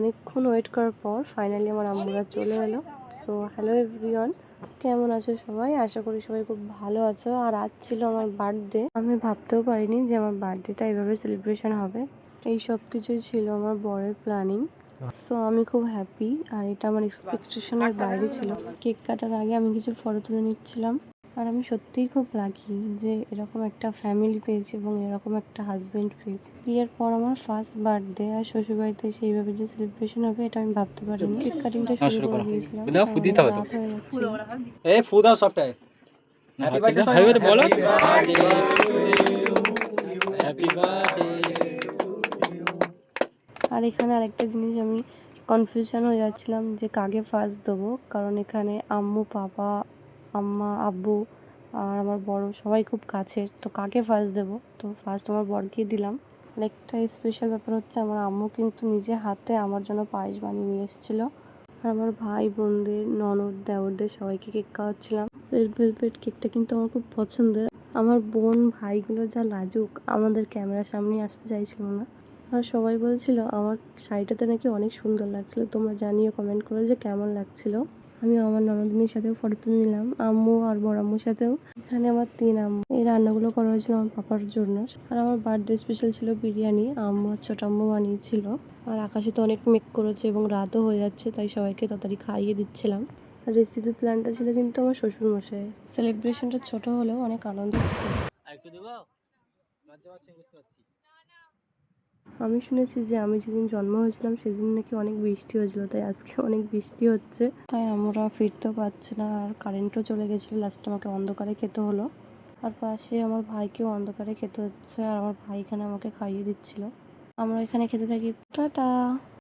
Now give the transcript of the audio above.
অনেকক্ষণ ওয়েট করার পর ফাইনালি আমার আম্মুরা চলে এলো। সো হ্যালো এভরিওয়ান, কেমন আছো সবাই? আশা করি সবাই খুব ভালো আছো। আর আজ ছিল আমার বার্থডে। আমি ভাবতেও পারিনি যে আমার বার্থডেটা এইভাবে সেলিব্রেশন হবে। এই সব কিছুই ছিল আমার বরের প্ল্যানিং। সো আমি খুব হ্যাপি, আর এটা আমার এক্সপেকটেশনের বাইরে ছিল। কেক কাটার আগে আমি কিছু ফটো তুলে নিচ্ছিলাম। আর আমি সত্যিই খুব লাকি যে এরকম একটা ফ্যামিলি পেয়েছি এবং এরকম একটা হাজবেন্ড পেয়েছি। বিয়ের পর আমার ফার্স্ট বার্থডে, আর শ্বশুরবাড়িতে সেইভাবে যে সেলিব্রেশন হবে এটা আমি ভাবতে পারিনি। কেক কাটিংটা শুরু করে দিয়েছিলাম। রাত হয়ে যাচ্ছিল। এই ফু দাও সবটাই। হ্যাপি বার্থডে সবাই বলো। Happy birthday. আর এখানে আরেকটা জিনিস আমি কনফিউশন হয়ে যাচ্ছিলাম যে কাকে ফার্স্ট দেবো, কারণ এখানে আম্মু, পাপা, আম্মা, আব্বু আর আমার বড় সবাই খুব কাছের। তো কাকে ফার্স্ট দেবো? তো ফার্স্ট আমার বরকেই দিলাম। আরেকটা স্পেশাল ব্যাপার হচ্ছে আমার আম্মু কিন্তু নিজে হাতে আমার জন্য পায়েস বানিয়ে নিয়ে এসেছিলো। আর আমার ভাই বোনদের, ননদ, দেওরদের সবাইকে কেক খাওয়াচ্ছিলাম। রেড ভেলভেট কেকটা কিন্তু আমার খুব পছন্দের। আমার বোন ভাইগুলো যা লাজুক, আমাদের ক্যামেরার সামনে আসতে চাইছিল না। আর সবাই বলছিল আমার শাড়িটাতে নাকি অনেক সুন্দর লাগছিল। তোমরা জানিও কমেন্ট করে যে কেমন লাগছিল। আমি আমার ননদিনীর সাথেও ফটো তুলে নিলাম, আম্মু আর বড় আম্মুর সাথেও। এখানে আমার 3 আম্মু। এই রান্নাগুলো করা হয়েছিল আমার পাপার জন্য। আর আমার বার্থডে স্পেশাল ছিল বিরিয়ানি, আম্মু আর ছোট আম্মু বানিয়েছিল। আর আকাশে তো অনেক মেঘ করেছে এবং রাতও হয়ে যাচ্ছে, তাই সবাইকে তাড়াতাড়ি খাইয়ে দিচ্ছিলাম। আর রেসিপি প্ল্যানটা ছিল কিন্তু আমার শ্বশুর মশাই। সেলিব্রেশনটা ছোট হলেও অনেক আনন্দ হচ্ছিল। আমি শুনেছি যে আমি যেদিন জন্ম হয়েছিলাম সেদিন নাকি অনেক বৃষ্টি হয়েছিল, তাই আজকে অনেক বৃষ্টি হচ্ছে। তাই আমরা ফিরতেও পারছি না, আর কারেন্টও চলে গেছিলো। লাস্টে আমাকে অন্ধকারে খেতে হলো। আর পাশে আমার ভাইকেও অন্ধকারে খেতে হচ্ছে, আর আমার ভাই এখানে আমাকে খাইয়ে দিচ্ছিল। আমরা এখানে খেতে থাকি। টাটা।